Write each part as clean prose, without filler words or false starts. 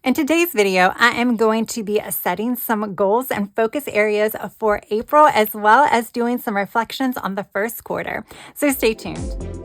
In today's video, I am going to be setting some goals and focus areas for April, as well as doing some reflections on the first quarter. So stay tuned.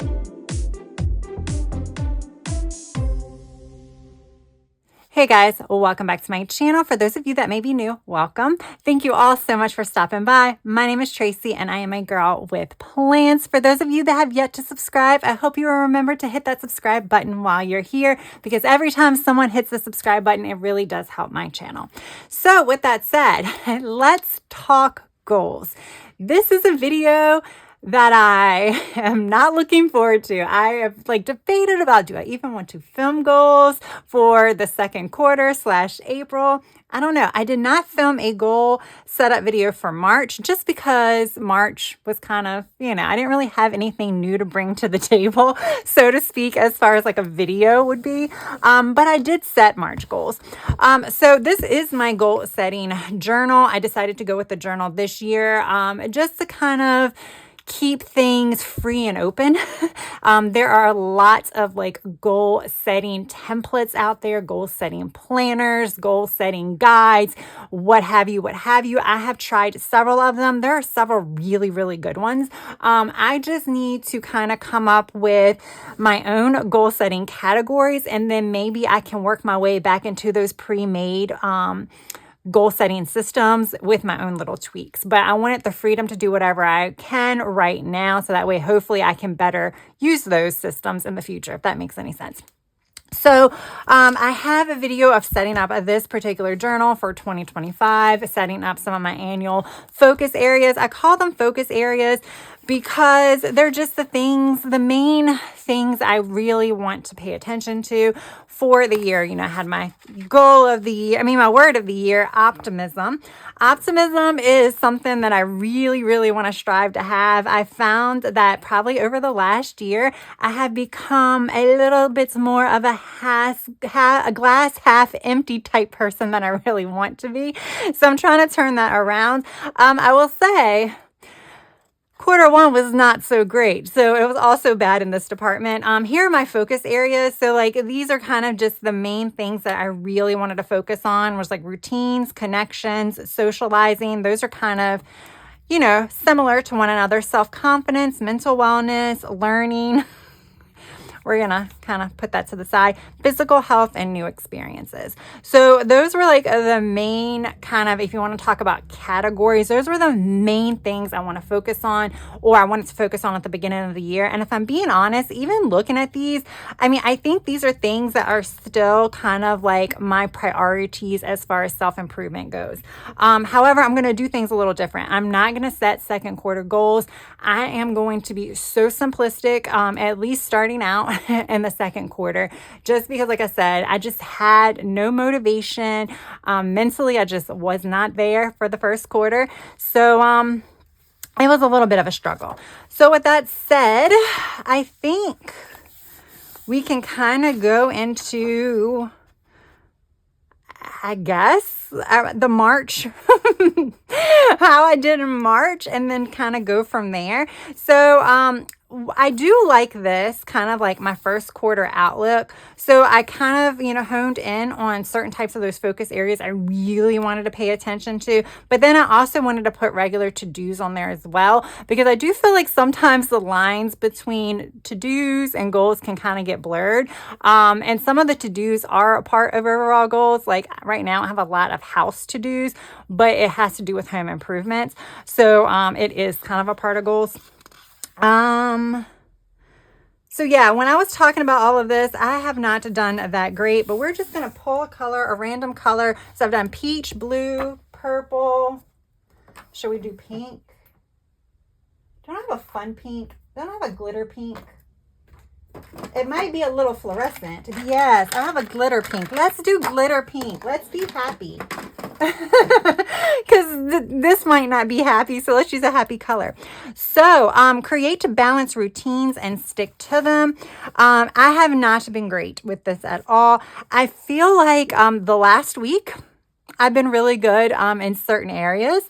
Hey guys, welcome back to my channel. For those of you that may be new, welcome. Thank you all so much for stopping by. My name is Tracy and I am a girl with plans. For those of you that have yet to subscribe, I hope you will remember to hit that subscribe button while you're here, because every time someone hits the subscribe button, it really does help my channel. So with that said, let's talk goals. This is a video that I am not looking forward to. I have debated about, do I even want to film goals for the second quarter / April? I don't know. I did not film a goal setup video for March just because March was kind of, I didn't really have anything new to bring to the table, so to speak, as far as like a video would be. But I did set March goals. So this is my goal setting journal. I decided to go with the journal this year just to kind of keep things free and open. There are lots of goal setting templates out there, goal setting planners, goal setting guides, what have you. I have tried several of them. There are several really, really good ones. I just need to kind of come up with my own goal setting categories, and then maybe I can work my way back into those pre-made goal setting systems with my own little tweaks. But I wanted the freedom to do whatever I can right now, so that way hopefully I can better use those systems in the future, if that makes any sense. So I have a video of setting up this particular journal for 2025, setting up some of my annual focus areas. I call them focus areas because they're just the main things I really want to pay attention to for the year. I had my goal of the year, my word of the year, optimism. Optimism is something that I really, really want to strive to have. I found that probably over the last year, I have become a little bit more of a glass half empty type person than I really want to be. So I'm trying to turn that around. I will say, quarter one was not so great. So it was also bad in this department. Here are my focus areas. So these are kind of just the main things that I really wanted to focus on, was routines, connections, socializing. Those are kind of, similar to one another. Self-confidence, mental wellness, learning. We're going to kind of put that to the side. Physical health and new experiences. So those were the main kind of, if you want to talk about categories, those were the main things I want to focus on, or I wanted to focus on at the beginning of the year. And if I'm being honest, even looking at these, I think these are things that are still kind of my priorities as far as self-improvement goes. However, I'm going to do things a little different. I'm not going to set second quarter goals. I am going to be so simplistic, at least starting out in the second quarter, just because, like I said, I just had no motivation. Mentally, I just was not there for the first quarter. So, it was a little bit of a struggle. So with that said, I think we can kind of go into, I guess, the March, how I did in March, and then kind of go from there. So, I do like this kind of my first quarter outlook. So I kind of, honed in on certain types of those focus areas I really wanted to pay attention to. But then I also wanted to put regular to-dos on there as well, because I do feel like sometimes the lines between to-dos and goals can kind of get blurred. And some of the to-dos are a part of overall goals. Like right now I have a lot of house to-dos, but it has to do with home improvements. So it is kind of a part of goals. So yeah, when I was talking about all of this, I have not done that great, but we're just going to pull a random color. So I've done peach, blue, purple. Should we do pink? Don't I have a fun pink? Don't I have a glitter pink? It might be a little fluorescent. Yes, I have a glitter pink. Let's do glitter pink. Let's be happy. Because this might not be happy, so let's use a happy color. So create to balance routines and stick to them. I have not been great with this at all. I feel like the last week I've been really good in certain areas.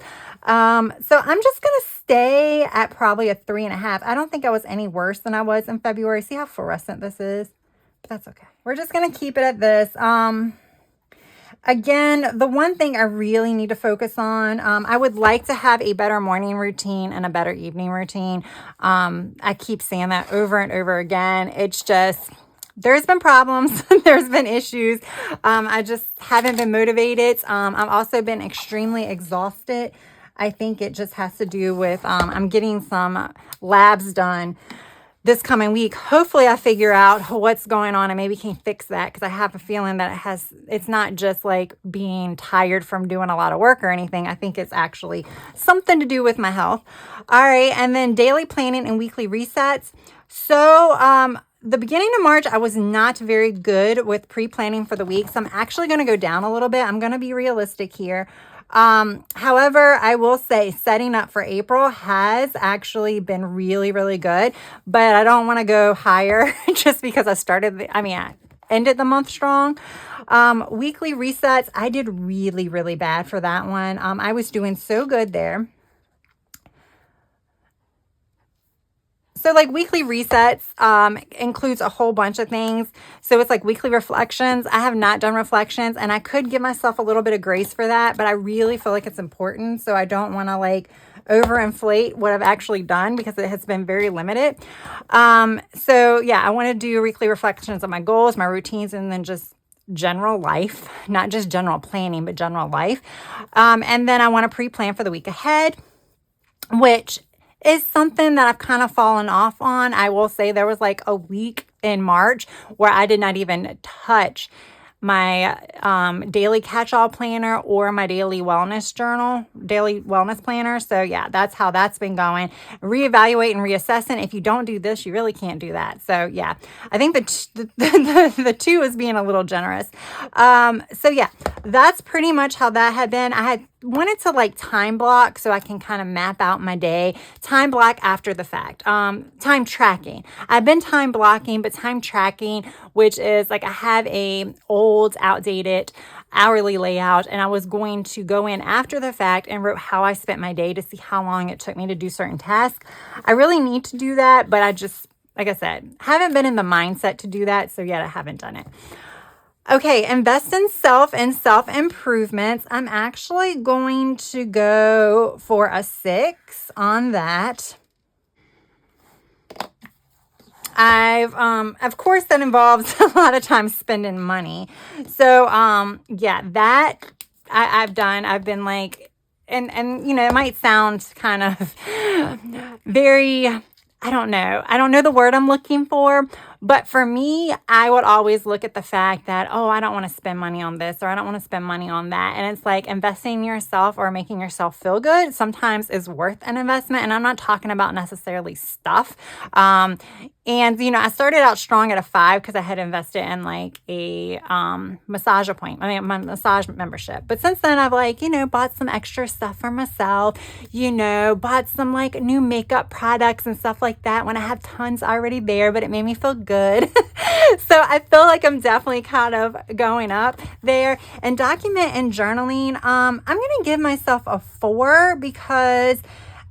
So I'm just going to stay at probably a 3.5. I don't think I was any worse than I was in February. See how fluorescent this is? But that's okay. We're just going to keep it at this. Again, the one thing I really need to focus on, I would like to have a better morning routine and a better evening routine. I keep saying that over and over again. It's just, there's been problems. There's been issues. I just haven't been motivated. I've also been extremely exhausted. I think it just has to do with, I'm getting some labs done this coming week. Hopefully I figure out what's going on and maybe can fix that, because I have a feeling that it's not just like being tired from doing a lot of work or anything. I think it's actually something to do with my health. All right. And then daily planning and weekly resets. So, the beginning of March, I was not very good with pre-planning for the week. So I'm actually going to go down a little bit. I'm going to be realistic here. However, I will say setting up for April has actually been really, really good, but I don't want to go higher just because I ended the month strong. Weekly resets, I did really, really bad for that one. I was doing so good there. So like weekly resets includes a whole bunch of things. So it's like weekly reflections. I have not done reflections, and I could give myself a little bit of grace for that, but I really feel like it's important. So I don't want to like overinflate what I've actually done because it has been very limited. So yeah, I want to do weekly reflections on my goals, my routines, and then just general life, not just general planning, but general life. And then I want to pre-plan for the week ahead, which is something that I've kind of fallen off on. I will say there was like a week in March where I did not even touch my daily catch-all planner or my daily wellness planner. So yeah, that's how that's been going. Reevaluate and reassessing. If you don't do this, you really can't do that. So yeah, I think the two is being a little generous. So yeah, that's pretty much how that had been. I had wanted to like time block so I can kind of map out my day. Time block after the fact. Time tracking. I've been time blocking, but time tracking, which is like I have a old, outdated hourly layout, and I was going to go in after the fact and wrote how I spent my day to see how long it took me to do certain tasks. I really need to do that, but I just, like I said, haven't been in the mindset to do that. So yet I haven't done it. Okay, invest in self and self-improvements. I'm actually going to go for a 6 on that. Of course, that involves a lot of time spending money. So, yeah, that I've done. I've been like, and it might sound kind of very, I don't know the word I'm looking for. But for me, I would always look at the fact that, oh, I don't want to spend money on this or I don't want to spend money on that. And it's like investing in yourself or making yourself feel good sometimes is worth an investment. And I'm not talking about necessarily stuff. And, I started out strong at a 5 because I had invested in like a massage appointment, my massage membership. But since then, I've like, bought some extra stuff for myself, bought some like new makeup products and stuff like that when I have tons already there, but it made me feel good. So I feel like I'm definitely kind of going up there. And document and journaling, I'm going to give myself a 4 because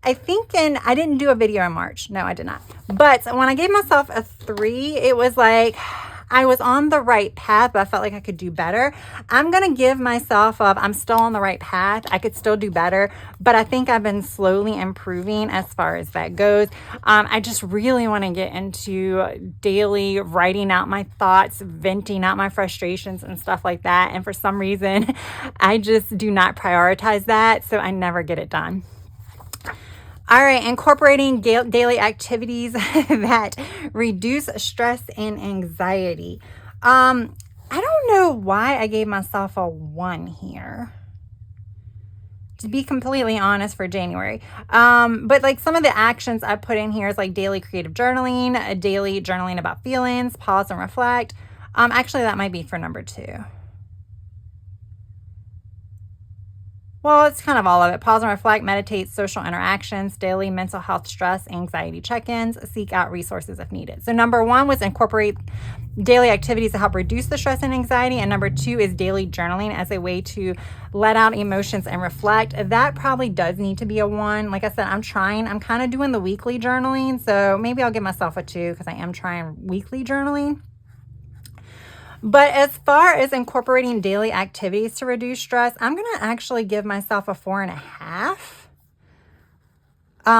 I didn't do a video in March. No, I did not. But when I gave myself a 3, it was like I was on the right path, but I felt like I could do better. I'm going to give myself I'm still on the right path. I could still do better, but I think I've been slowly improving as far as that goes. I just really want to get into daily writing out my thoughts, venting out my frustrations and stuff like that. And for some reason, I just do not prioritize that. So I never get it done. All right, incorporating daily activities that reduce stress and anxiety. I don't know why I gave myself a 1 here, to be completely honest, for January. But like some of the actions I put in here is like daily creative journaling, a daily journaling about feelings, pause and reflect. Actually, that might be for number 2. Well, it's kind of all of it. Pause and reflect, meditate, social interactions, daily mental health, stress, anxiety check-ins, seek out resources if needed. So number 1 was incorporate daily activities to help reduce the stress and anxiety. And number 2 is daily journaling as a way to let out emotions and reflect. That probably does need to be a 1. Like I said, I'm kind of doing the weekly journaling. So maybe I'll give myself a 2 because I am trying weekly journaling. But as far as incorporating daily activities to reduce stress, I'm going to actually give myself a 4.5.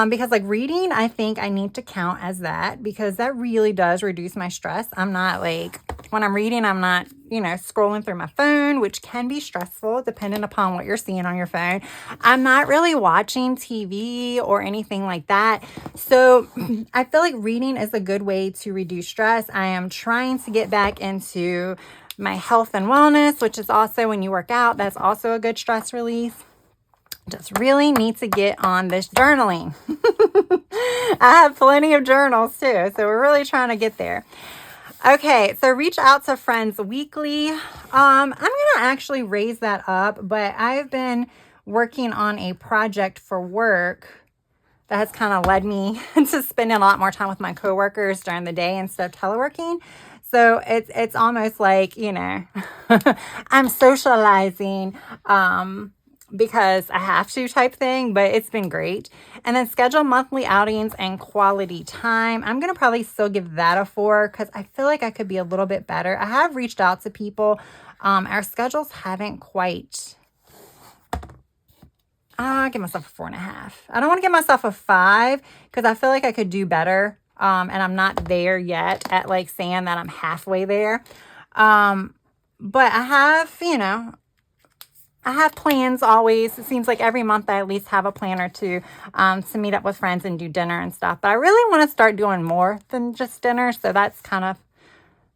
Because like reading, I think I need to count as that because that really does reduce my stress. I'm not like, when I'm reading, I'm not, scrolling through my phone, which can be stressful depending upon what you're seeing on your phone. I'm not really watching TV or anything like that. So I feel like reading is a good way to reduce stress. I am trying to get back into my health and wellness, which is also when you work out, that's also a good stress release. Just really need to get on this journaling. I have plenty of journals too, so we're really trying to get there. Okay, so reach out to friends weekly. I'm going to actually raise that up, but I've been working on a project for work that has kind of led me to spending a lot more time with my coworkers during the day instead of teleworking. So it's almost like, I'm socializing, because I have to type thing, but it's been great. And then schedule monthly outings and quality time. I'm going to probably still give that a 4 because I feel like I could be a little bit better. I have reached out to people. Our schedules haven't quite... I'll give myself a 4.5. I don't want to give myself a 5 because I feel like I could do better. And I'm not there yet at like saying that I'm halfway there. But I have, I have plans always. It seems like every month I at least have a plan or two to meet up with friends and do dinner and stuff. But I really want to start doing more than just dinner. So that's kind of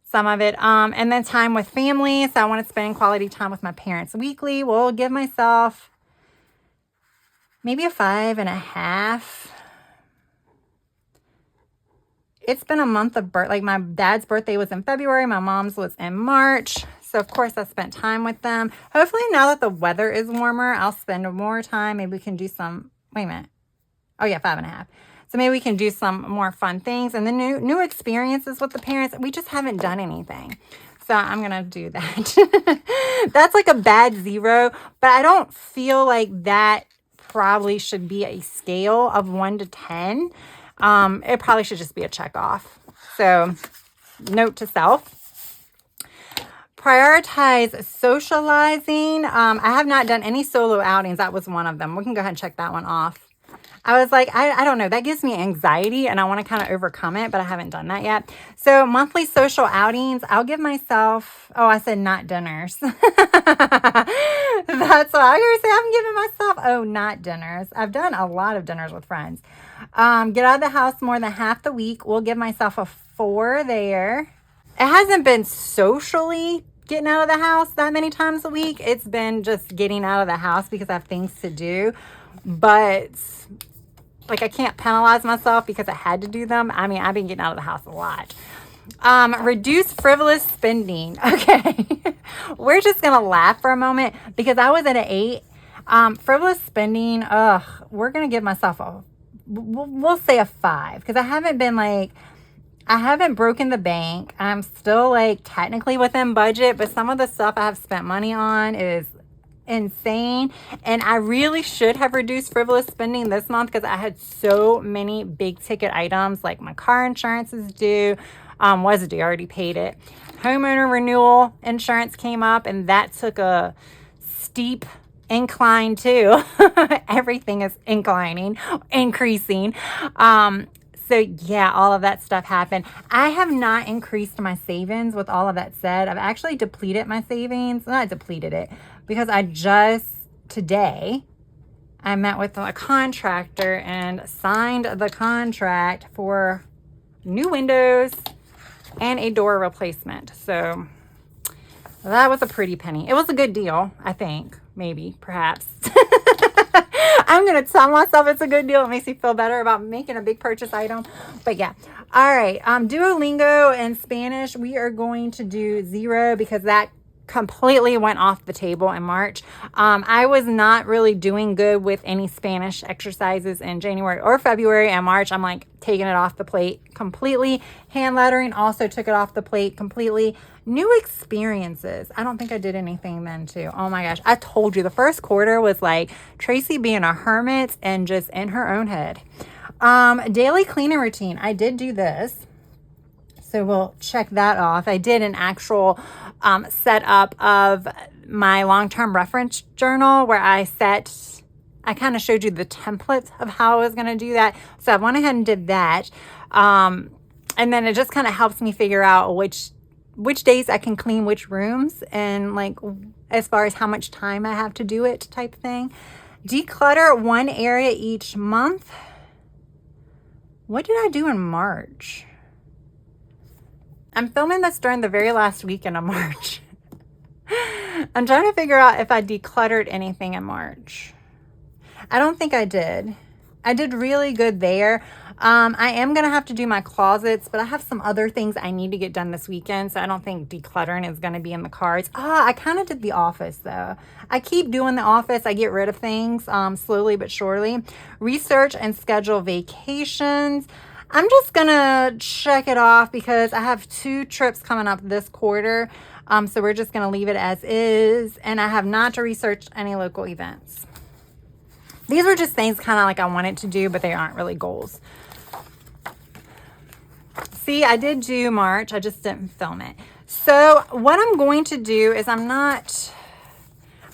some of it. And then time with family. So I want to spend quality time with my parents weekly. We'll give myself maybe a 5.5. It's been a month of birth. Like my dad's birthday was in February. My mom's was in March. So of course I spent time with them. Hopefully now that the weather is warmer, I'll spend more time. Maybe we can do some, wait a minute. Oh yeah, 5.5. So maybe we can do some more fun things and then new experiences with the parents. We just haven't done anything. So I'm going to do that. That's like a bad 0, but I don't feel like that probably should be a scale of 1 to 10. It probably should just be a check off. So note to self. Prioritize socializing. I have not done any solo outings. That was one of them. We can go ahead and check that one off. I was like, I don't know. That gives me anxiety and I want to kind of overcome it, but I haven't done that yet. So monthly social outings, I'll give myself, I said not dinners. That's what I was say. I'm giving myself, not dinners. I've done a lot of dinners with friends. Get out of the house more than half the week. We'll give myself a 4 there. It hasn't been socially getting out of the house that many times a week. It's been just getting out of the house because I have things to do. But like I can't penalize myself because I had to do them. I mean, I've been getting out of the house a lot. Reduce frivolous spending. Okay. We're just going to laugh for a moment because I was at an 8. Frivolous spending. We're going to give myself we'll say a 5 because I haven't broken the bank. I'm still like technically within budget, but some of the stuff I have spent money on is insane. And I really should have reduced frivolous spending this month because I had so many big ticket items like my car insurance is due. Was due, I already paid it. Homeowner renewal insurance came up and that took a steep incline too. Everything is increasing. So yeah, all of that stuff happened. I have not increased my savings. With all of that said, I've actually depleted my savings. Not depleted it because today I met with a contractor and signed the contract for new windows and a door replacement. So that was a pretty penny. It was a good deal, I think. Maybe, perhaps. I'm going to tell myself it's a good deal. It makes me feel better about making a big purchase item. But yeah. All right. Duolingo and Spanish, we are going to do 0 because that completely went off the table in March. I was not really doing good with any Spanish exercises in January or February, and March I'm like taking it off the plate completely. Hand lettering also took it off the plate completely. New experiences. I don't think I did anything then too. Oh my gosh. I told you the first quarter was like Tracy being a hermit and just in her own head. Daily cleaning routine. I did do this. So we'll check that off. I did an actual setup of my long-term reference journal where I kind of showed you the template of how I was going to do that. So I went ahead and did that. And then it just kind of helps me figure out which days I can clean which rooms and like as far as how much time I have to do it type thing. Declutter one area each month. What did I do in March? I'm filming this during the very last weekend of March. I'm trying to figure out if I decluttered anything in March. I don't think I did. I did really good there. I am going to have to do my closets, but I have some other things I need to get done this weekend, so I don't think decluttering is going to be in the cards. I kind of did the office, though. I keep doing the office. I get rid of things slowly but surely. Research and schedule vacations. I'm just going to check it off because I have 2 trips coming up this quarter, so we're just going to leave it as is, and I have not to research any local events. These were just things kind of like I wanted to do, but they aren't really goals. See, I did do March. I just didn't film it. So what I'm going to do is I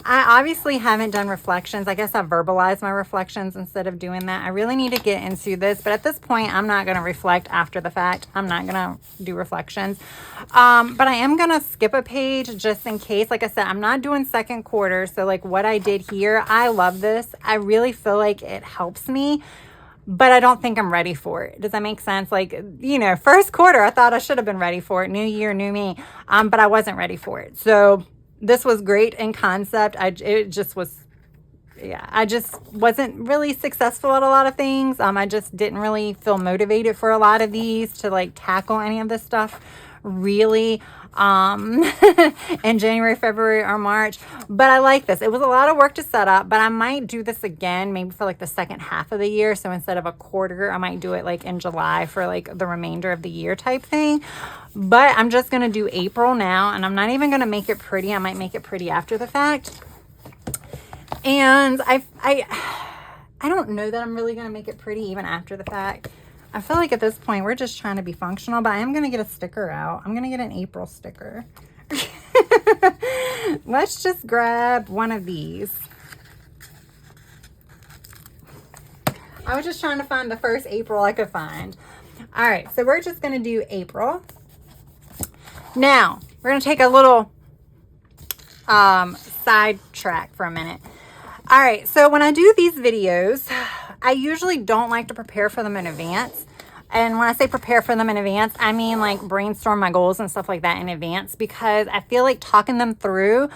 obviously haven't done reflections. I guess I verbalized my reflections instead of doing that. I really need to get into this, but at this point, I'm not going to reflect after the fact. I'm not going to do reflections. But I am going to skip a page just in case. Like I said, I'm not doing second quarter. So like what I did here, I love this. I really feel like it helps me, but I don't think I'm ready for it. Does that make sense? Like, you know, first quarter, I thought I should have been ready for it. New year, new me. But I wasn't ready for it. So this was great in concept. I just wasn't really successful at a lot of things. I just didn't really feel motivated for a lot of these to like tackle any of this stuff really in January, February, or March. But I like this. It was a lot of work to set up, but I might do this again maybe for like the second half of the year. So instead of a quarter, I might do it like in July for like the remainder of the year type thing. But I'm just going to do April now, and I'm not even going to make it pretty. I might make it pretty after the fact. And I don't know that I'm really going to make it pretty even after the fact. I feel like at this point, we're just trying to be functional, but I am going to get a sticker out. I'm going to get an April sticker. Let's just grab one of these. I was just trying to find the first April I could find. All right, so we're just going to do April. Now, we're going to take a little sidetrack for a minute. All right, so when I do these videos, I usually don't like to prepare for them in advance. And when I say prepare for them in advance, I mean like brainstorm my goals and stuff like that in advance, because I feel like talking them through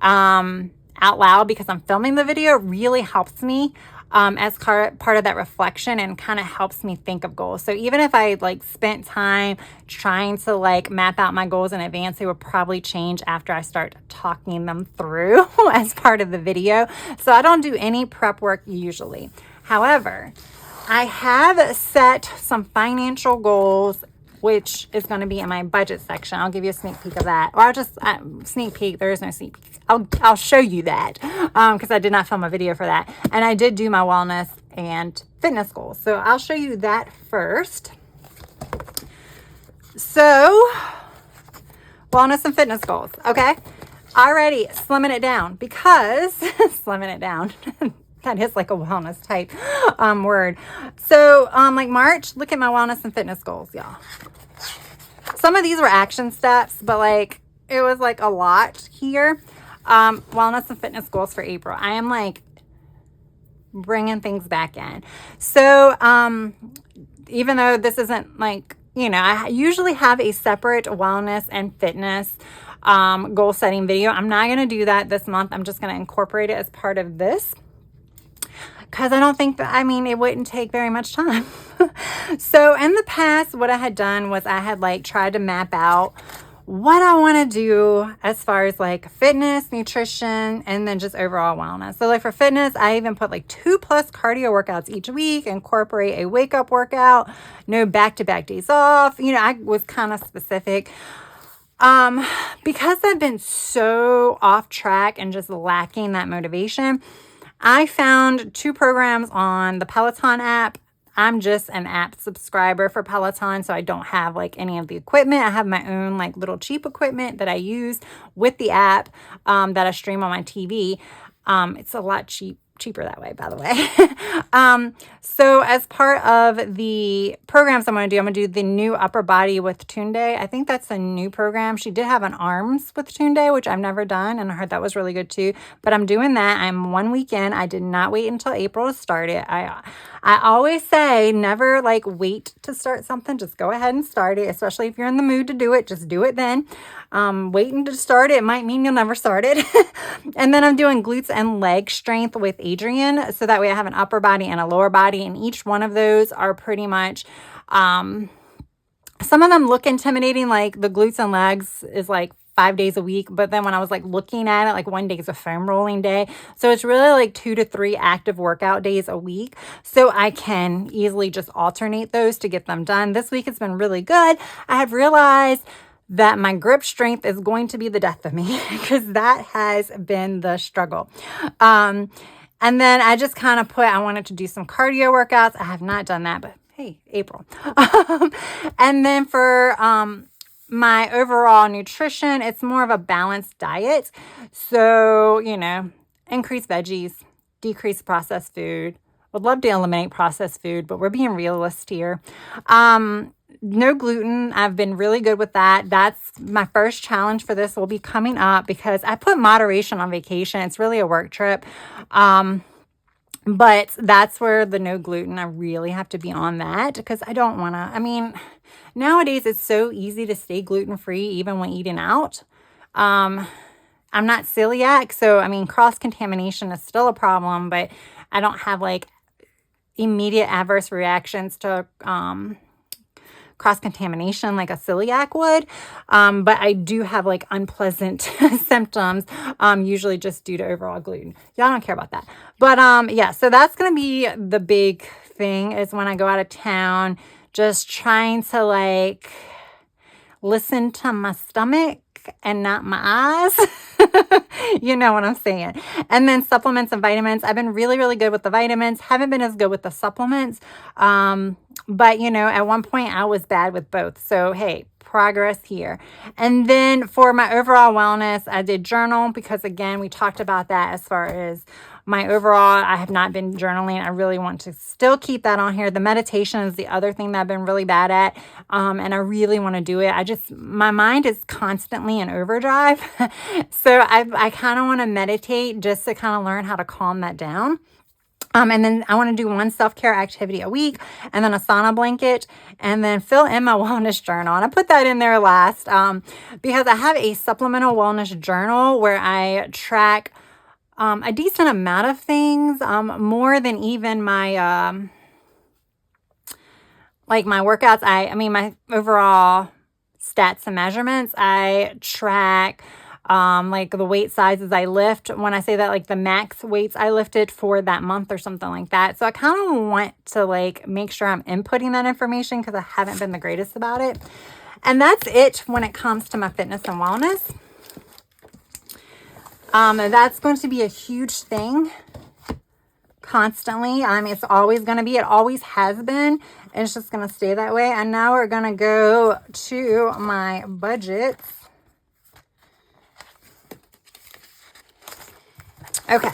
out loud because I'm filming the video really helps me as part of that reflection and kind of helps me think of goals. So even if I like spent time trying to like map out my goals in advance, they would probably change after I start talking them through as part of the video. So I don't do any prep work usually. However, I have set some financial goals, which is going to be in my budget section. I'll give you a sneak peek of that. Or I'll just sneak peek. There is no sneak peek. I'll show you that because I did not film a video for that. And I did do my wellness and fitness goals. So I'll show you that first. So wellness and fitness goals. Okay. Already slimming it down because slimming it down. That is like a wellness type word. So like March, look at my wellness and fitness goals, y'all. Some of these were action steps, but like it was like a lot here. Wellness and fitness goals for April. I am like bringing things back in. So even though this isn't like, you know, I usually have a separate wellness and fitness goal setting video. I'm not going to do that this month. I'm just going to incorporate it as part of this. Because I don't think that, I mean, it wouldn't take very much time. So in the past, what I had done was I had like tried to map out what I want to do as far as like fitness, nutrition, and then just overall wellness. So like for fitness, I even put like 2+ cardio workouts each week, incorporate a wake up workout, no back-to-back days off. You know, I was kind of specific. Because I've been so off track and just lacking that motivation, I found 2 programs on the Peloton app. I'm just an app subscriber for Peloton, so I don't have like any of the equipment. I have my own like little cheap equipment that I use with the app that I stream on my TV. It's a lot cheaper that way, by the way. So as part of the programs I'm going to do the new upper body with Tunde. I think that's a new program. She did have an arms with Tunde, which I've never done, and I heard that was really good too. But I'm doing that. I'm 1 weekend. I did not wait until April to start it. I always say never like wait to start something. Just go ahead and start it, especially if you're in the mood to do it. Just do it then. Waiting to start it might mean you'll never start it. And then I'm doing glutes and leg strength with Adrian. So that way I have an upper body and a lower body. And each one of those are pretty much, some of them look intimidating, like the glutes and legs is like 5 days a week. But then when I was like looking at it, like one day is a foam rolling day. So it's really like 2 to 3 active workout days a week. So I can easily just alternate those to get them done. This week it's been really good. I have realized that my grip strength is going to be the death of me because that has been the struggle. And then I just kind of I wanted to do some cardio workouts. I have not done that, but hey, April. And then for my overall nutrition, it's more of a balanced diet. So, increase veggies, decrease processed food. Would love to eliminate processed food, but we're being realist here. No gluten. I've been really good with that. That's my first challenge for this will be coming up because I put moderation on vacation. It's really a work trip. But that's where the no gluten, I really have to be on that because I don't want to, nowadays it's so easy to stay gluten-free even when eating out. I'm not celiac, so cross-contamination is still a problem, but I don't have like immediate adverse reactions to cross-contamination like a celiac would. But I do have like unpleasant symptoms, usually just due to overall gluten. Y'all don't care about that. But yeah, so that's going to be the big thing is when I go out of town, just trying to like listen to my stomach and not my eyes. You know what I'm saying. And then supplements and vitamins. I've been really, really good with the vitamins. Haven't been as good with the supplements. But at one point I was bad with both. So, hey, progress here. And then for my overall wellness, I did journal because again, we talked about that as far as my overall, I have not been journaling. I really want to still keep that on here. The meditation is the other thing that I've been really bad at. And I really want to do it. My mind is constantly in overdrive. So I kind of want to meditate just to kind of learn how to calm that down. And then I want to do one self-care activity a week and then a sauna blanket and then fill in my wellness journal. And I put that in there last because I have a supplemental wellness journal where I track a decent amount of things, more than even my, like my workouts. My overall stats and measurements. I track like the weight sizes I lift. When I say that, like the max weights I lifted for that month or something like that. So I kind of want to like make sure I'm inputting that information because I haven't been the greatest about it. And that's it when it comes to my fitness and wellness. That's going to be a huge thing constantly. It's always going to be, it always has been, and it's just going to stay that way. And now we're going to go to my budgets. Okay.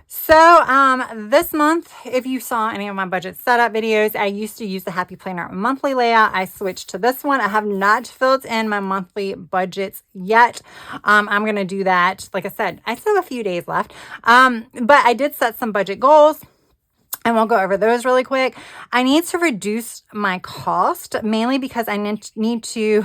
So, this month, if you saw any of my budget setup videos, I used to use the Happy Planner monthly layout. I switched to this one. I have not filled in my monthly budgets yet. I'm going to do that. Like I said, I still have a few days left. But I did set some budget goals. And we'll go over those really quick. I need to reduce my cost, mainly because I need to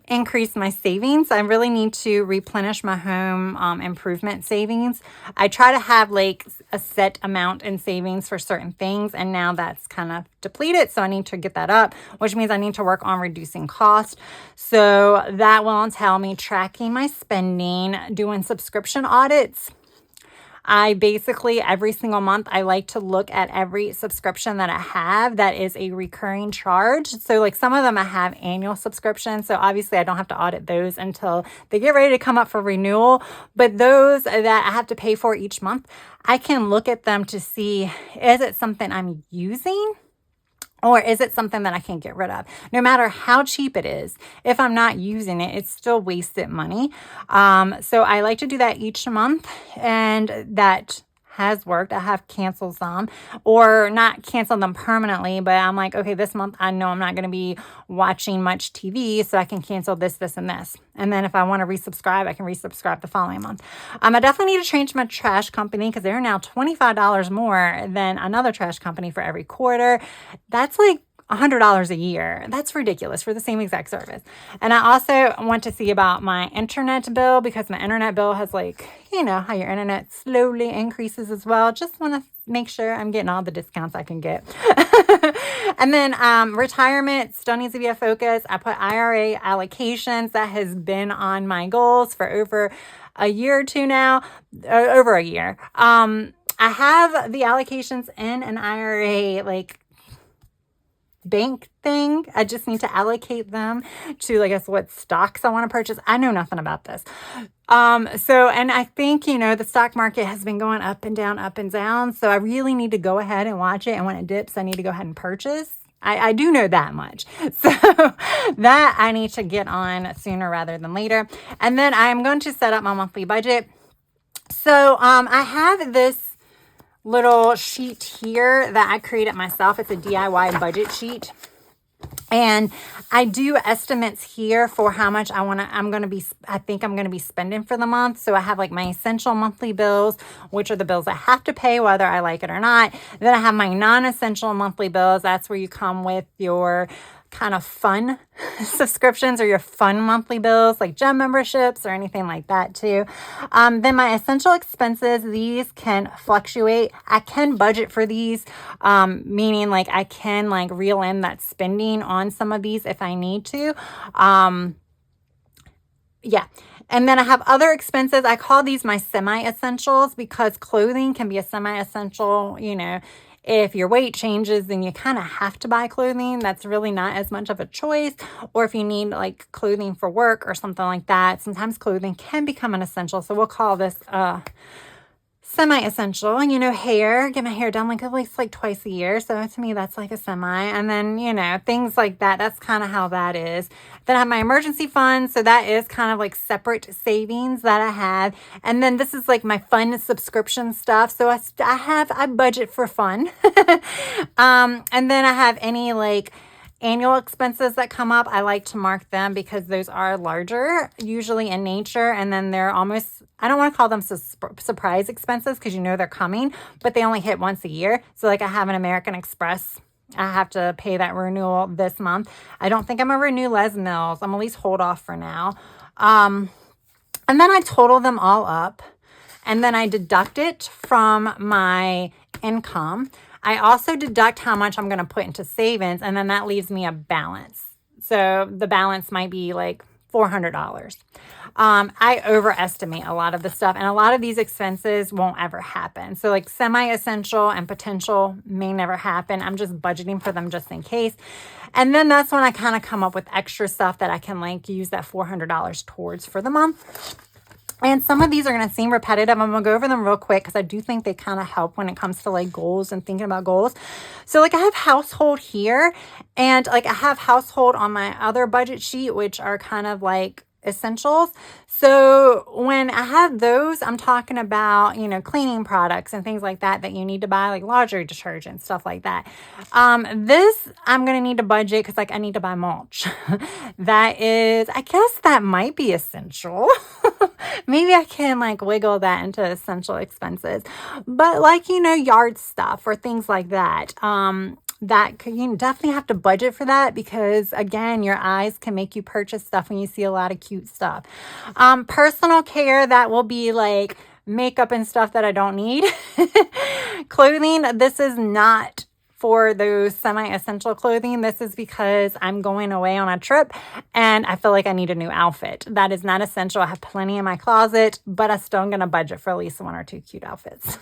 increase my savings. I really need to replenish my home improvement savings. I try to have like a set amount in savings for certain things, and now that's kind of depleted. So I need to get that up, which means I need to work on reducing cost. So that will entail me tracking my spending, doing subscription audits. I basically, every single month, I like to look at every subscription that I have that is a recurring charge. So like some of them I have annual subscriptions. So obviously I don't have to audit those until they get ready to come up for renewal. But those that I have to pay for each month, I can look at them to see, is it something I'm using Or is it something that I can get rid of? No matter how cheap it is, if I'm not using it, it's still wasted money. So I like to do that each month, and that has worked. I have canceled some, or not canceled them permanently, but I'm like, okay, this month I know I'm not going to be watching much TV, so I can cancel this, this, and this. And then if I want to resubscribe, I can resubscribe the following month. I definitely need to change my trash company because they're now $25 more than another trash company for every quarter. That's like $100 a year. That's ridiculous for the same exact service. And I also want to see about my internet bill, because my internet bill has, like, you know, how your internet slowly increases as well. Just want to make sure I'm getting all the discounts I can get. And then retirement still needs to be a focus. I put IRA allocations. That has been on my goals for over a year or two now, over a year. I have the allocations in an IRA, like, bank thing. I just need to allocate them to, I guess, what stocks I want to purchase. I know nothing about this. And I think, you know, the stock market has been going up and down, up and down. So I really need to go ahead and watch it. And when it dips, I need to go ahead and purchase. I do know that much. So that I need to get on sooner rather than later. And then I'm going to set up my monthly budget. So I have this little sheet here that I created myself. It's a DIY budget sheet. And I do estimates here for how much I think I'm going to be spending for the month. So I have like my essential monthly bills, which are the bills I have to pay whether I like it or not. Then I have my non-essential monthly bills. That's where you come with your kind of fun subscriptions or your fun monthly bills, like gym memberships or anything like that too. Then my essential expenses, these can fluctuate. I can budget for these, meaning like I can like reel in that spending on some of these if I need to. Yeah. And then I have other expenses. I call these my semi-essentials because clothing can be a semi-essential, you know. If your weight changes, then you kind of have to buy clothing. That's really not as much of a choice. Or if you need like clothing for work or something like that, sometimes clothing can become an essential. So we'll call this semi-essential. And, you know, hair, get my hair done like at least like twice a year. So to me, that's like a semi. And then, you know, things like that. That's kind of how that is. Then I have my emergency fund. So that is kind of like separate savings that I have. And then this is like my fun subscription stuff. So I budget for fun. And then I have any like annual expenses that come up. I like to mark them because those are larger, usually in nature. And then they're almost, I don't want to call them surprise expenses because you know they're coming, but they only hit once a year. So like I have an American Express. I have to pay that renewal this month. I don't think I'm going to renew Les Mills. I'm at least hold off for now. And then I total them all up. And then I deduct it from my income. I also deduct how much I'm going to put into savings, and then that leaves me a balance. So the balance might be like $400. I overestimate a lot of the stuff, and a lot of these expenses won't ever happen. So like semi-essential and potential may never happen. I'm just budgeting for them just in case. And then that's when I kind of come up with extra stuff that I can like use that $400 towards for the month. And some of these are going to seem repetitive. I'm going to go over them real quick because I do think they kind of help when it comes to like goals and thinking about goals. So like I have household here, and like I have household on my other budget sheet, which are kind of like essentials. So when I have those, I'm talking about, you know, cleaning products and things like that you need to buy, like laundry detergent, stuff like that. This I'm going to need to budget because like I need to buy mulch. That is, I guess that might be essential. Maybe I can like wiggle that into essential expenses, but like, you know, yard stuff or things like that. You definitely have to budget for that because again, your eyes can make you purchase stuff when you see a lot of cute stuff. Personal care, that will be like makeup and stuff that I don't need. Clothing, this is not for those semi-essential clothing. This is because I'm going away on a trip and I feel like I need a new outfit. That is not essential. I have plenty in my closet, but I'm still going to budget for at least one or two cute outfits.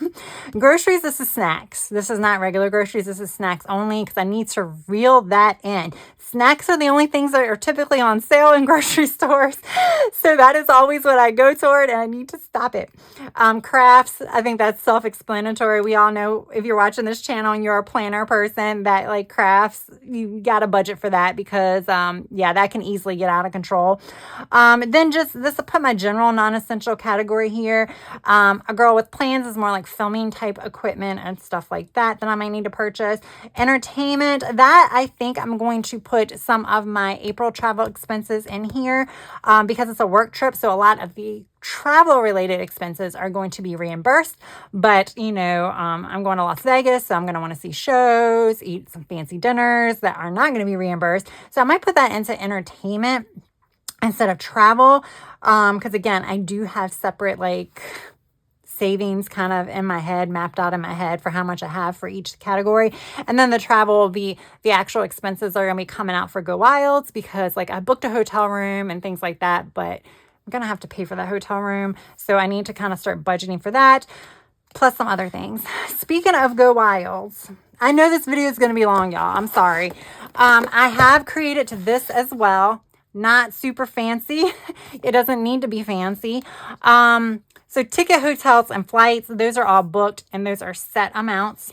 Groceries, this is snacks. This is not regular groceries. This is snacks only because I need to reel that in. Snacks are the only things that are typically on sale in grocery stores. So that is always what I go toward, and I need to stop it. Crafts, I think that's self-explanatory. We all know if you're watching this channel and you're a planner person that like crafts, you got to budget for that because, yeah, that can easily get out of control. Then just this, I'll put my general non-essential category here. A girl with plans is more like filming type equipment and stuff like that I might need to purchase. Entertainment, that I think I'm going to put some of my April travel expenses in here because it's a work trip. So a lot of the travel related expenses are going to be reimbursed, but you know, I'm going to Las Vegas, so I'm going to want to see shows, eat some fancy dinners that are not going to be reimbursed. So I might put that into entertainment instead of travel. Because again, I do have separate like savings kind of in my head, mapped out in my head for how much I have for each category. And then the travel will be, the actual expenses are going to be coming out for Go Wilds because like I booked a hotel room and things like that, but I'm going to have to pay for that hotel room. So I need to kind of start budgeting for that, plus some other things. Speaking of Go Wilds, I know this video is going to be long, y'all. I'm sorry. I have created to this as well. Not super fancy. It doesn't need to be fancy. So ticket, hotels, and flights, those are all booked and those are set amounts.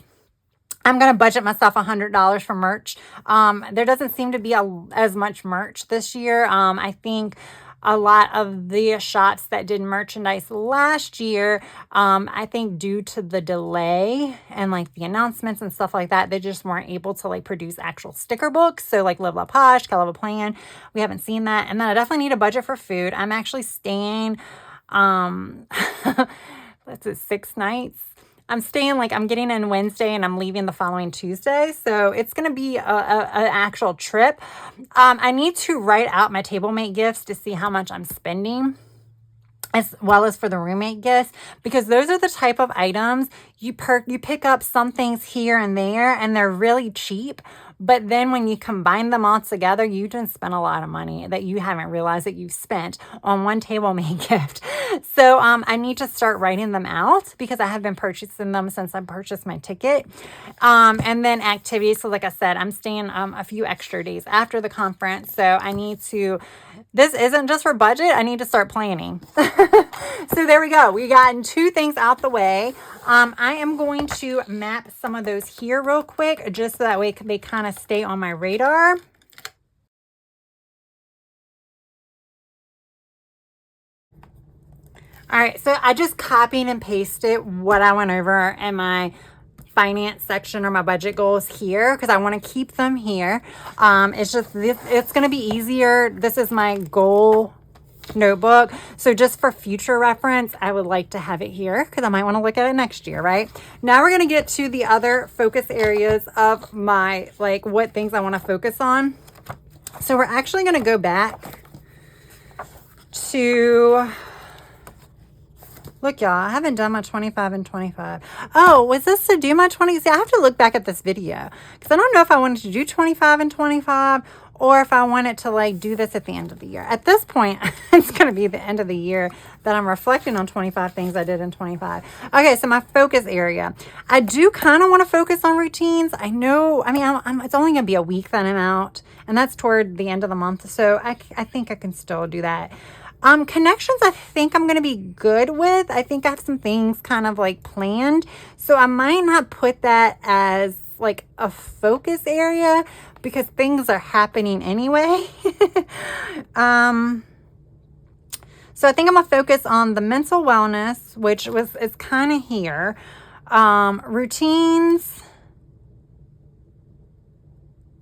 I'm going to budget myself $100 for merch. There doesn't seem to be as much merch this year. I think a lot of the shops that did merchandise last year, I think due to the delay and like the announcements and stuff like that, they just weren't able to like produce actual sticker books. So like Live La Posh, Live a Plan, we haven't seen that. And then I definitely need a budget for food. I'm actually staying, let's see, 6 nights. I'm staying like I'm getting in Wednesday and I'm leaving the following Tuesday. So it's going to be an actual trip. I need to write out my table mate gifts to see how much I'm spending, as well as for the roommate gifts, because those are the type of items you pick up some things here and there and they're really cheap. But then when you combine them all together, you can spend a lot of money that you haven't realized that you've spent on one table mate gift. So I need to start writing them out because I have been purchasing them since I purchased my ticket. And then activities. So like I said, I'm staying a few extra days after the conference. So I need to, this isn't just for budget. I need to start planning. So there we go. We got 2 things out the way. I am going to map some of those here real quick, just so that way they kind of stay on my radar. All right, so I just copied and pasted what I went over in my finance section or my budget goals here because I want to keep them here. It's just this, it's going to be easier. This is my goal notebook. So just for future reference, I would like to have it here because I might want to look at it next year, right? Now we're going to get to the other focus areas of my, like what things I want to focus on. So we're actually going to go back to, look, y'all, I haven't done my 25 and 25. Oh, was this to do my 20? See, I have to look back at this video because I don't know if I wanted to do 25 and 25 or if I wanted to like do this at the end of the year. At this point, it's going to be the end of the year that I'm reflecting on 25 things I did in 25. Okay, so my focus area. I do kind of want to focus on routines. I know, I mean, it's only going to be a week that I'm out, and that's toward the end of the month. So I think I can still do that. Connections, I think I'm going to be good with. I think I have some things kind of like planned. So I might not put that as like a focus area because things are happening anyway. So I think I'm going to focus on the mental wellness, which is kind of here. Routines,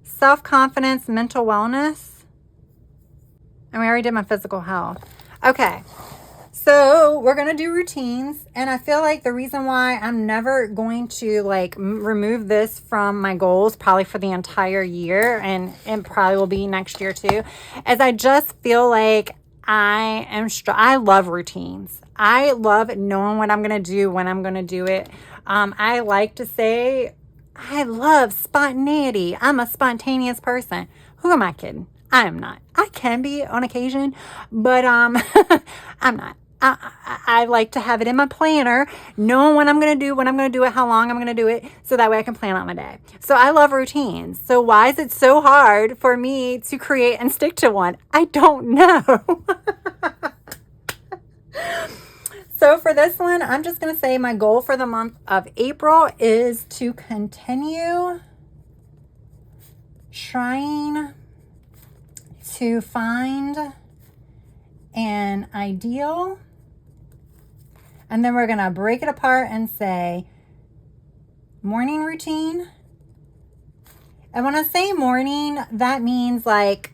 self-confidence, mental wellness. And we already did my physical health. Okay. So we're going to do routines. And I feel like the reason why I'm never going to like remove this from my goals, probably for the entire year, and it probably will be next year too, is I just feel like I love routines. I love knowing what I'm going to do, when I'm going to do it. I like to say I love spontaneity. I'm a spontaneous person. Who am I kidding? I am not. I can be on occasion, but I'm not. I like to have it in my planner, knowing when I'm going to do, when I'm going to do it, how long I'm going to do it, so that way I can plan out my day. So I love routines. So why is it so hard for me to create and stick to one? I don't know. So for this one, I'm just going to say my goal for the month of April is to continue trying to find an ideal, and then we're going to break it apart and say morning routine. And when I say morning, that means like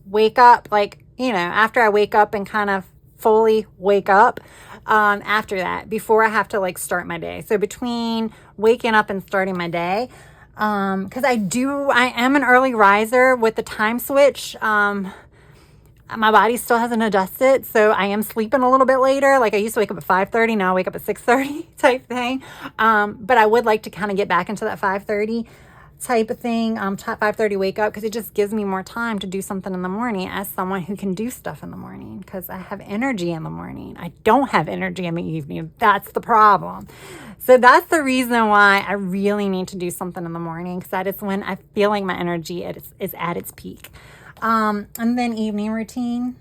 wake up, like, you know, after I wake up and kind of fully wake up, after that, before I have to like start my day. So between waking up and starting my day, because I am an early riser with the time switch. My body still hasn't adjusted, so I am sleeping a little bit later. Like I used to wake up at 5:30, now I wake up at 6:30 type thing. But I would like to kind of get back into that 5:30 type of thing, 5:30 wake up, because it just gives me more time to do something in the morning as someone who can do stuff in the morning, because I have energy in the morning. I don't have energy in the evening. That's the problem. So that's the reason why I really need to do something in the morning, because that is when I feel like my energy is at its peak. And then evening routine.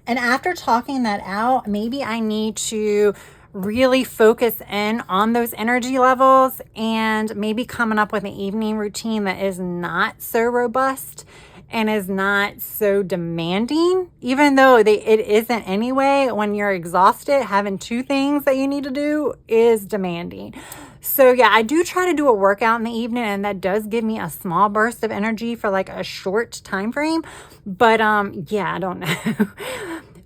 And after talking that out, maybe I need to really focus in on those energy levels and maybe coming up with an evening routine that is not so robust and is not so demanding, even though it isn't anyway. When you're exhausted, having two things that you need to do is demanding. So yeah, I do try to do a workout in the evening, and that does give me a small burst of energy for like a short time frame. But yeah, I don't know.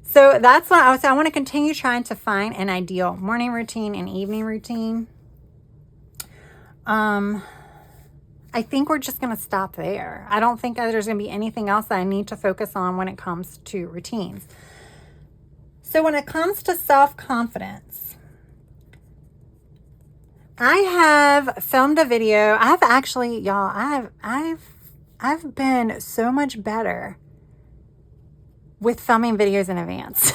So that's what I want to continue trying to find an ideal morning routine and evening routine. I think we're just going to stop there. I don't think there's going to be anything else that I need to focus on when it comes to routines. So when it comes to self-confidence, I have filmed a video. I've actually, y'all, I've been so much better with filming videos in advance.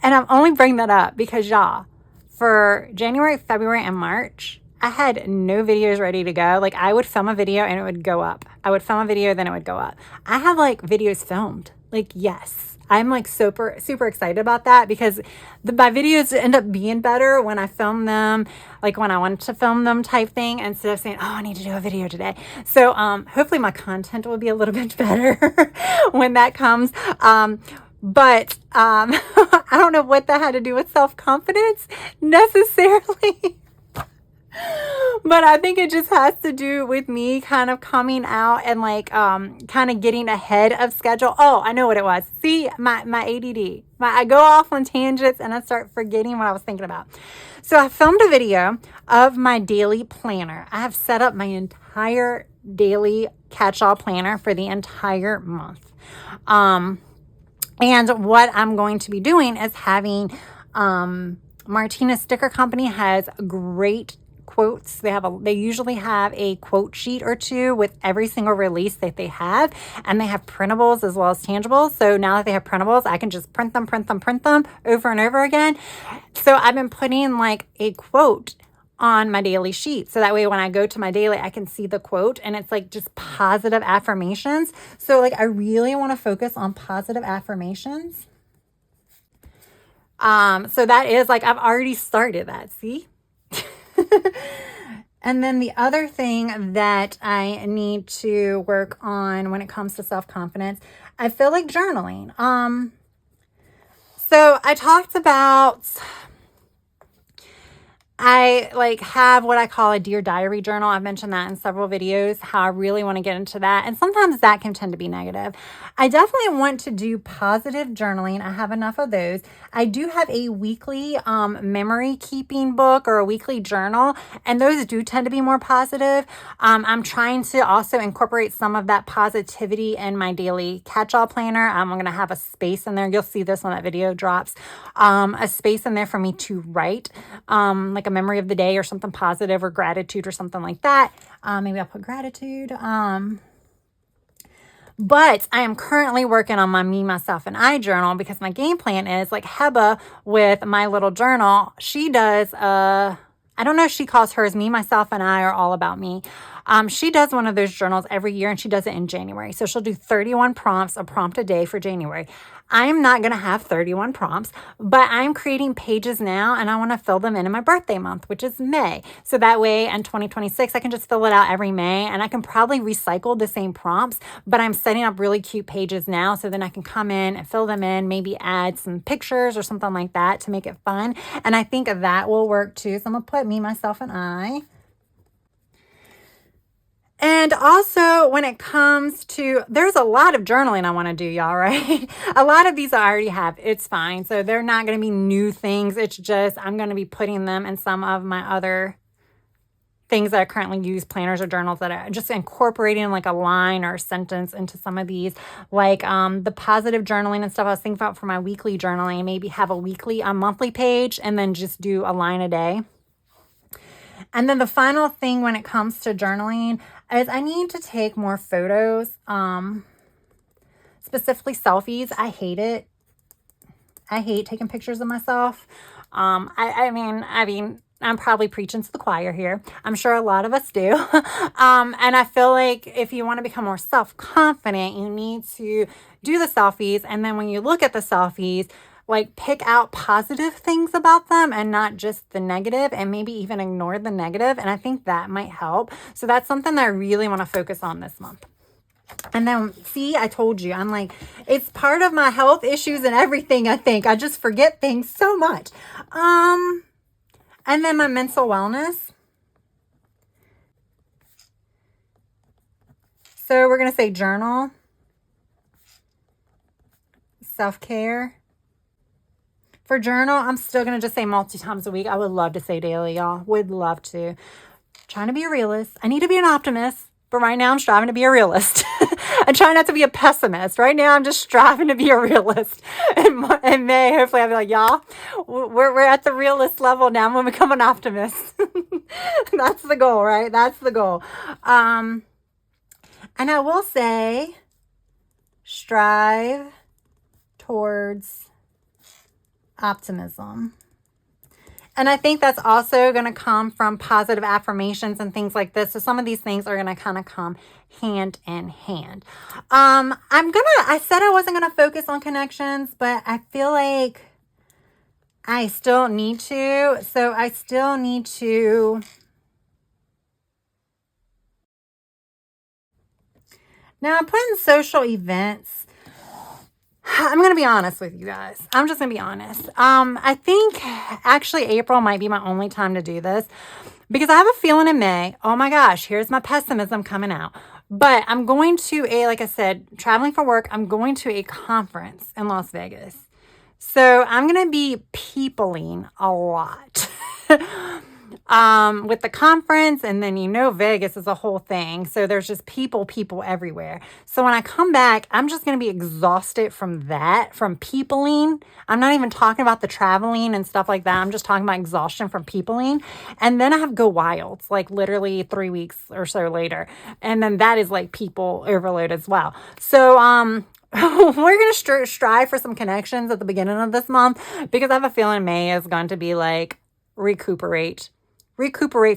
And I'm only bringing that up because, y'all, for January, February, and March, I had no videos ready to go. Like, I would film a video and it would go up. I would film a video, then it would go up. I have like videos filmed. Like, yes, I'm like super, super excited about that, because my videos end up being better when I film them, like when I want to film them type thing, instead of saying, oh, I need to do a video today. So hopefully my content will be a little bit better when that comes. But I don't know what that had to do with self-confidence necessarily. But I think it just has to do with me kind of coming out and like kind of getting ahead of schedule. Oh, I know what it was. See, my ADD. I go off on tangents and I start forgetting what I was thinking about. So I filmed a video of my daily planner. I have set up my entire daily catch-all planner for the entire month. And what I'm going to be doing is having Martina Sticker Company has great quotes. They usually have a quote sheet or two with every single release that they have, and they have printables as well as tangibles. So now that they have printables, I can just print them over and over again. So I've been putting like a quote on my daily sheet, so that way when I go to my daily, I can see the quote, and it's like just positive affirmations. So like I really want to focus on positive affirmations. So that is like, I've already started that, see? And then the other thing that I need to work on when it comes to self-confidence, I feel like journaling. So I talked about, I like have what I call a Dear Diary journal. I've mentioned that in several videos, how I really want to get into that. And sometimes that can tend to be negative. I definitely want to do positive journaling. I have enough of those. I do have a weekly memory keeping book or a weekly journal, and those do tend to be more positive. I'm trying to also incorporate some of that positivity in my daily catch-all planner. I'm going to have a space in there. You'll see this when that video drops. A space in there for me to write, like a memory of the day or something positive, or gratitude or something like that. Maybe I'll put gratitude. But I am currently working on my Me, Myself, and I journal, because my game plan is like Heba with my little journal. She does, I don't know if she calls hers Me, Myself, and I, or All About Me. She does one of those journals every year, and she does it in January. So she'll do 31 prompts, a prompt a day for January. I'm not going to have 31 prompts, but I'm creating pages now and I want to fill them in my birthday month, which is May. So that way in 2026, I can just fill it out every May and I can probably recycle the same prompts, but I'm setting up really cute pages now. So then I can come in and fill them in, maybe add some pictures or something like that to make it fun. And I think that will work too. So I'm going to put me, myself, and I. And also when it comes to, there's a lot of journaling I want to do, y'all, right? A lot of these I already have. It's fine. So they're not going to be new things. It's just, I'm going to be putting them in some of my other things that I currently use, planners or journals, that I just incorporating like a line or a sentence into some of these, like the positive journaling and stuff I was thinking about for my weekly journaling, maybe have a monthly page and then just do a line a day. And then the final thing when it comes to journaling is I need to take more photos, specifically selfies. I hate it. I hate taking pictures of myself. I mean, I'm probably preaching to the choir here. I'm sure a lot of us do. And I feel like if you want to become more self-confident, you need to do the selfies. And then when you look at the selfies, like pick out positive things about them and not just the negative, and maybe even ignore the negative. And I think that might help. So that's something that I really want to focus on this month. And then, see, I told you, I'm like, it's part of my health issues and everything, I think. I just forget things so much. And then my mental wellness. So we're going to say journal, self-care. For journal, I'm still going to just say multi times a week. I would love to say daily, y'all. Would love to. Trying to be a realist. I need to be an optimist, but right now I'm striving to be a realist. I'm trying not to be a pessimist. Right now I'm just striving to be a realist. In May, hopefully I'll be like, y'all, we're at the realist level now. I'm going to become an optimist. That's the goal, right? That's the goal. And I will say, strive towards optimism. And I think that's also going to come from positive affirmations and things like this. So some of these things are going to kind of come hand in hand. I said I wasn't going to focus on connections, but I feel like I still need to. So I still need to. Now I'm putting social events. I'm going to be honest with you guys. I'm just going to be honest. I think actually April might be my only time to do this because I have a feeling in May, oh my gosh, here's my pessimism coming out. But I'm going to like I said, traveling for work, I'm going to a conference in Las Vegas. So I'm going to be peopling a lot. With the conference, and then Vegas is a whole thing. So there's just people everywhere. So when I come back, I'm just going to be exhausted from peopling. I'm not even talking about the traveling and stuff like that. I'm just talking about exhaustion from peopling. And then I have go wilds, like literally 3 weeks or so later. And then that is like people overload as well. So, we're going to strive for some connections at the beginning of this month because I have a feeling May is going to be like recuperate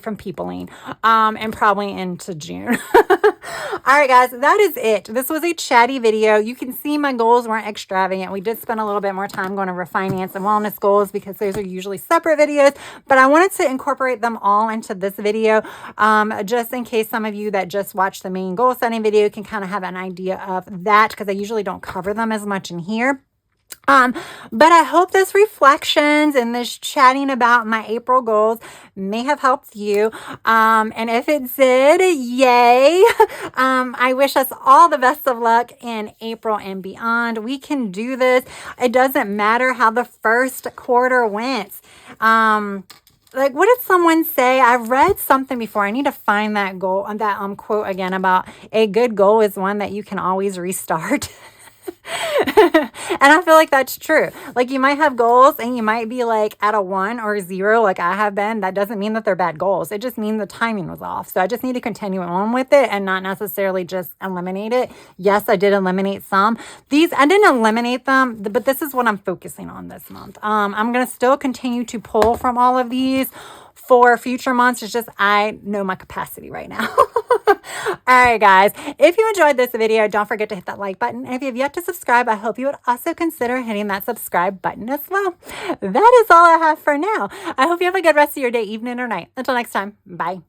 from peopling, and probably into June. All right, guys, that is it. This was a chatty video. You can see my goals weren't extravagant. We did spend a little bit more time going over finance and wellness goals because those are usually separate videos, but I wanted to incorporate them all into this video, just in case some of you that just watched the main goal setting video can kind of have an idea of that, because I usually don't cover them as much in here. But I hope this reflections and this chatting about my April goals may have helped you. And if it did, yay. I wish us all the best of luck in April and beyond. We can do this. It doesn't matter how the first quarter went. Like, what did someone say? I read something before. I need to find that goal, that quote again about a good goal is one that you can always restart. And I feel like that's true. Like, you might have goals and you might be like at a 1 or a 0 like I have been. That doesn't mean that they're bad goals. It just means the timing was off. So I just need to continue on with it and not necessarily just eliminate it. Yes, I did eliminate some. I didn't eliminate them, but this is what I'm focusing on this month. I'm going to still continue to pull from all of these for future months. It's just I know my capacity right now. All right, guys. If you enjoyed this video, don't forget to hit that like button. And if you have yet to subscribe, I hope you would also consider hitting that subscribe button as well. That is all I have for now. I hope you have a good rest of your day, evening, or night. Until next time, bye.